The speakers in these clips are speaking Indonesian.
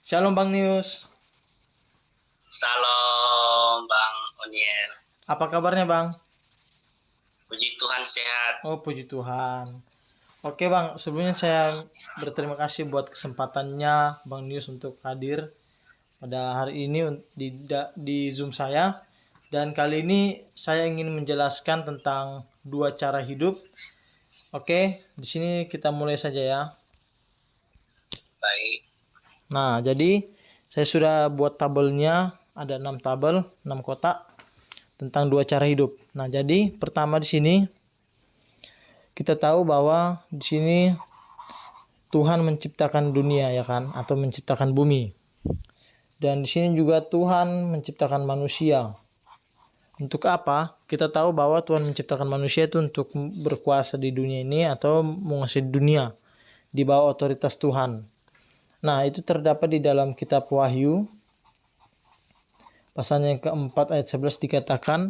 Shalom Bang Nius. Salam Bang Oniel. Apa kabarnya Bang? Puji Tuhan sehat. Oh puji Tuhan. Oke Bang, sebelumnya saya berterima kasih buat kesempatannya Bang Nius untuk hadir pada hari ini di Zoom saya. Dan kali ini saya ingin menjelaskan tentang dua cara hidup. Oke, di sini kita mulai saja ya. Baik. Nah, jadi saya sudah buat tabelnya, ada 6 tabel, 6 kotak tentang dua cara hidup. Nah, jadi pertama di sini kita tahu bahwa di sini Tuhan menciptakan dunia ya kan, atau menciptakan bumi. Dan di sini juga Tuhan menciptakan manusia. Untuk apa? Kita tahu bahwa Tuhan menciptakan manusia itu untuk berkuasa di dunia ini atau menguasai dunia di bawah otoritas Tuhan. Nah, itu terdapat di dalam kitab Wahyu pasal yang keempat ayat 11 dikatakan,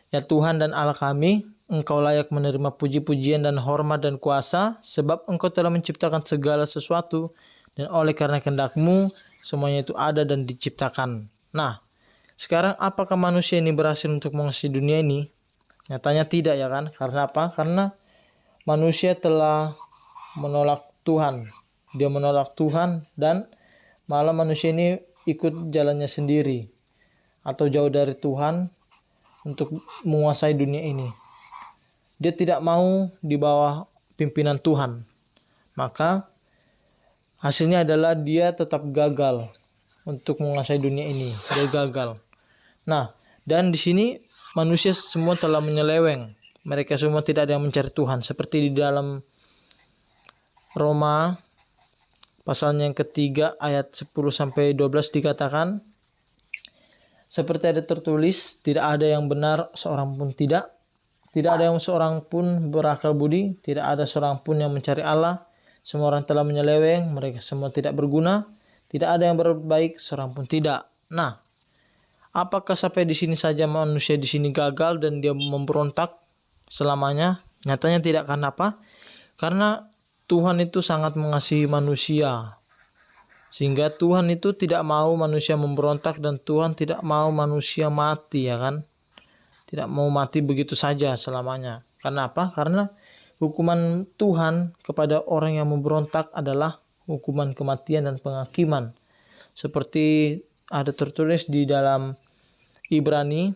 "Ya Tuhan dan Allah kami, Engkau layak menerima puji-pujian dan hormat dan kuasa, sebab Engkau telah menciptakan segala sesuatu, dan oleh karena kehendak-Mu, semuanya itu ada dan diciptakan." Nah, sekarang apakah manusia ini berhasil untuk menguasai dunia ini? Nyatanya tidak ya kan? Karena apa? Karena manusia telah menolak Tuhan. Dia menolak Tuhan dan malah manusia ini ikut jalannya sendiri atau jauh dari Tuhan untuk menguasai dunia ini. Dia tidak mau di bawah pimpinan Tuhan. Maka hasilnya adalah dia tetap gagal untuk menguasai dunia ini. Dia gagal. Nah, dan di sini manusia semua telah menyeleweng. Mereka semua tidak ada yang mencari Tuhan. Seperti di dalam Roma pasalnya yang ketiga ayat 10-12 dikatakan, seperti ada tertulis, tidak ada yang benar seorang pun tidak. Tidak ada yang seorang pun berakal budi. Tidak ada seorang pun yang mencari Allah. Semua orang telah menyeleweng. Mereka semua tidak berguna. Tidak ada yang berbaik, seorang pun tidak. Nah, apakah sampai di sini saja manusia di sini gagal dan dia memberontak selamanya? Nyatanya tidak. Karena apa? Karena Tuhan itu sangat mengasihi manusia. Sehingga Tuhan itu tidak mau manusia memberontak dan Tuhan tidak mau manusia mati ya kan. Tidak mau mati begitu saja selamanya. Karena apa? Karena hukuman Tuhan kepada orang yang memberontak adalah hukuman kematian dan penghakiman. Seperti ada tertulis di dalam Ibrani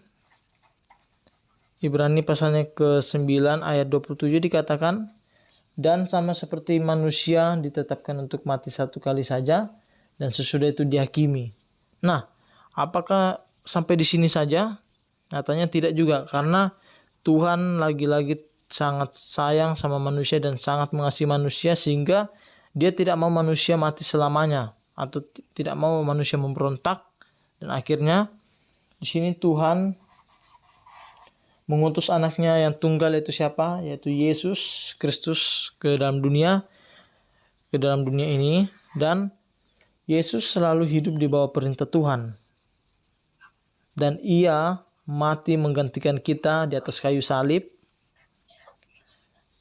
pasalnya ke-9 ayat 27 dikatakan, dan sama seperti manusia ditetapkan untuk mati satu kali saja dan sesudah itu dihakimi. Nah, apakah sampai di sini saja? Nyatanya tidak juga, karena Tuhan lagi-lagi sangat sayang sama manusia dan sangat mengasihi manusia sehingga dia tidak mau manusia mati selamanya atau tidak mau manusia memberontak. Dan akhirnya di sini Tuhan mengutus anaknya yang tunggal, itu siapa? Yaitu Yesus Kristus ke dalam dunia ini, dan Yesus selalu hidup di bawah perintah Tuhan. Dan ia mati menggantikan kita di atas kayu salib.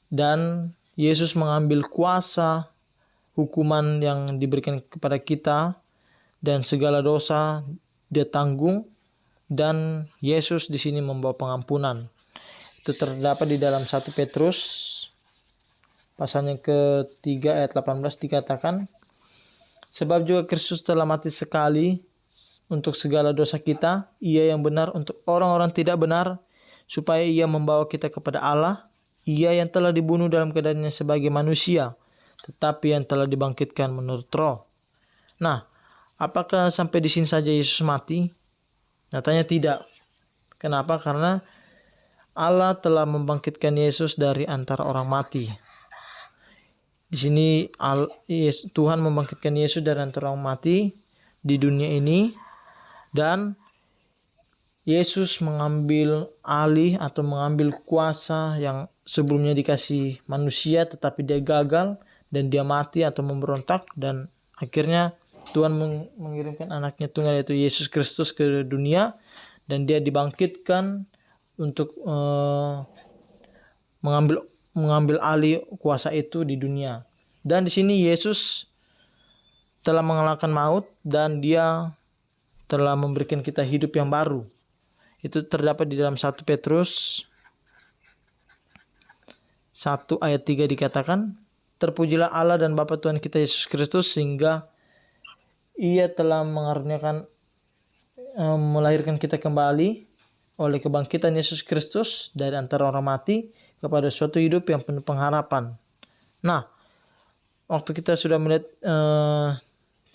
Dan Yesus mengambil kuasa hukuman yang diberikan kepada kita dan segala dosa dia tanggung, dan Yesus di sini membawa pengampunan. Itu terdapat di dalam 1 Petrus pasalnya ke-3 ayat 18 dikatakan, sebab juga Kristus telah mati sekali untuk segala dosa kita, ia yang benar untuk orang-orang tidak benar, supaya ia membawa kita kepada Allah, ia yang telah dibunuh dalam keadaannya sebagai manusia, tetapi yang telah dibangkitkan menurut roh. Nah, apakah sampai di sini saja Yesus mati? Nyatanya tidak. Kenapa? Karena Allah telah membangkitkan Yesus dari antara orang mati. Di sini Tuhan membangkitkan Yesus dari antara orang mati di dunia ini, dan Yesus mengambil alih atau mengambil kuasa yang sebelumnya dikasih manusia tetapi dia gagal dan dia mati atau memberontak, dan akhirnya Tuhan mengirimkan anaknya tunggal yaitu Yesus Kristus ke dunia, dan dia dibangkitkan untuk mengambil alih kuasa itu di dunia. Dan di sini Yesus telah mengalahkan maut dan Dia telah memberikan kita hidup yang baru. Itu terdapat di dalam 1 Petrus 1 ayat 3 dikatakan, terpujilah Allah dan Bapa Tuhan kita Yesus Kristus sehingga Ia telah melahirkan kita kembali oleh kebangkitan Yesus Kristus dari antara orang mati kepada suatu hidup yang penuh pengharapan. Nah, waktu kita sudah melihat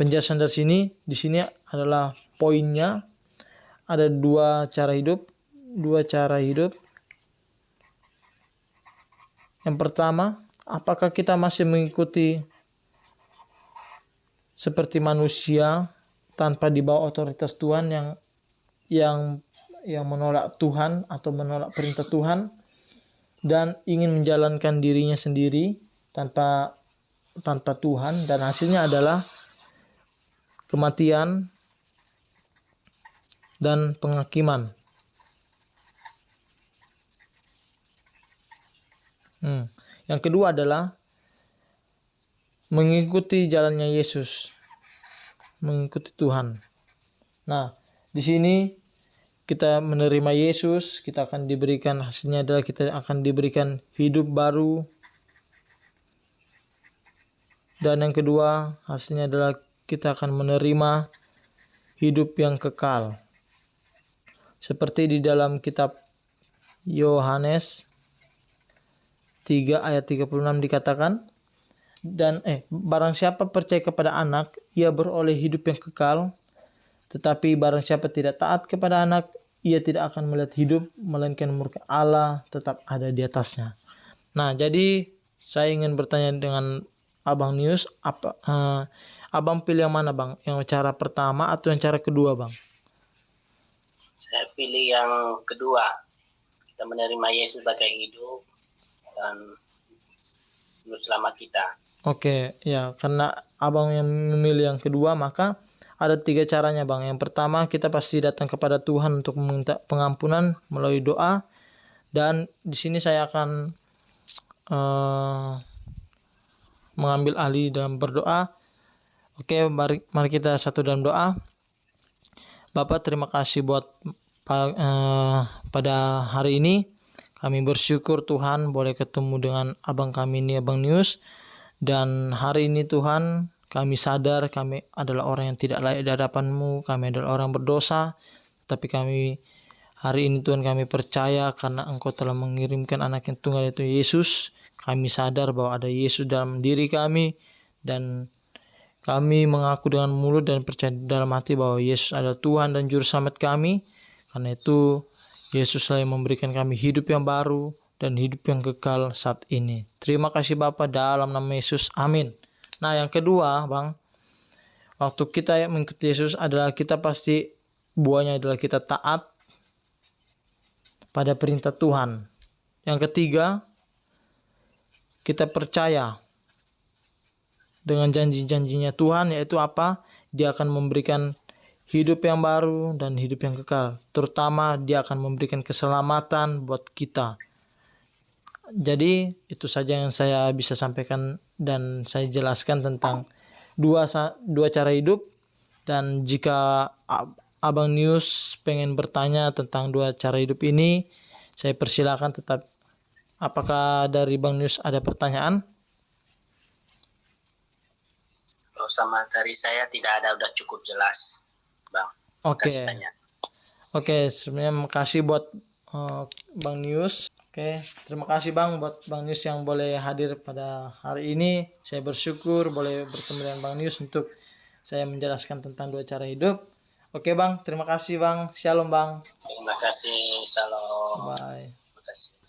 penjelasan dari sini, di sini adalah poinnya, ada dua cara hidup. Yang pertama, apakah kita masih mengikuti seperti manusia tanpa di bawah otoritas Tuhan yang menolak Tuhan atau menolak perintah Tuhan dan ingin menjalankan dirinya sendiri tanpa Tuhan, dan hasilnya adalah kematian dan penghakiman. Yang kedua adalah mengikuti jalannya Yesus, mengikuti Tuhan. Nah, di sini kita menerima Yesus, kita akan diberikan, hasilnya adalah kita akan diberikan hidup baru. Dan yang kedua, hasilnya adalah kita akan menerima hidup yang kekal. Seperti di dalam kitab Yohanes 3 ayat 36 dikatakan, dan barang siapa percaya kepada anak, ia beroleh hidup yang kekal. Tetapi barang siapa tidak taat kepada anak, ia tidak akan melihat hidup, melainkan murka Allah tetap ada di atasnya. Nah, jadi saya ingin bertanya dengan Abang News, Abang pilih yang mana, Bang? Yang cara pertama atau yang cara kedua, Bang? Saya pilih yang kedua. Kita menerima Yesus sebagai hidup dan juru selamat kita. Oke, ya, karena Abang yang memilih yang kedua, maka ada 3 caranya, Bang. Yang pertama, kita pasti datang kepada Tuhan untuk meminta pengampunan melalui doa. Dan di sini saya akan mengambil alih dalam berdoa. Oke, mari kita satu dalam doa. Bapak, terima kasih buat pada hari ini. Kami bersyukur Tuhan boleh ketemu dengan Abang kami ini, Abang News. Dan hari ini Tuhan, kami sadar kami adalah orang yang tidak layak di hadapan-Mu. Kami adalah orang berdosa. Tapi hari ini Tuhan, kami percaya karena Engkau telah mengirimkan anak yang tunggal itu Yesus. Kami sadar bahwa ada Yesus dalam diri kami. Dan kami mengaku dengan mulut dan percaya dalam hati bahwa Yesus adalah Tuhan dan Juru Selamat kami. Karena itu Yesus telah memberikan kami hidup yang baru dan hidup yang kekal saat ini. Terima kasih Bapa, dalam nama Yesus. Amin. Nah, yang kedua, Bang, waktu kita mengikuti Yesus adalah kita pasti buahnya adalah kita taat pada perintah Tuhan. Yang ketiga, kita percaya dengan janji-janjinya Tuhan, yaitu apa? Dia akan memberikan hidup yang baru dan hidup yang kekal. Terutama Dia akan memberikan keselamatan buat kita. Jadi itu saja yang saya bisa sampaikan dan saya jelaskan tentang dua cara hidup. Dan jika Abang News pengen bertanya tentang dua cara hidup ini, saya persilakan. Tetap, apakah dari Bang News ada pertanyaan? Kalau sama dari saya tidak ada, udah cukup jelas, Bang. Oke. Kasih tanya. Oke, sebenarnya makasih buat Bang News. Oke, terima kasih Bang buat Bang News yang boleh hadir pada hari ini. Saya bersyukur boleh bertemu dengan Bang News untuk saya menjelaskan tentang dua cara hidup. Oke Bang, terima kasih Bang. Shalom Bang. Terima kasih. Salam. Bye. Terima kasih.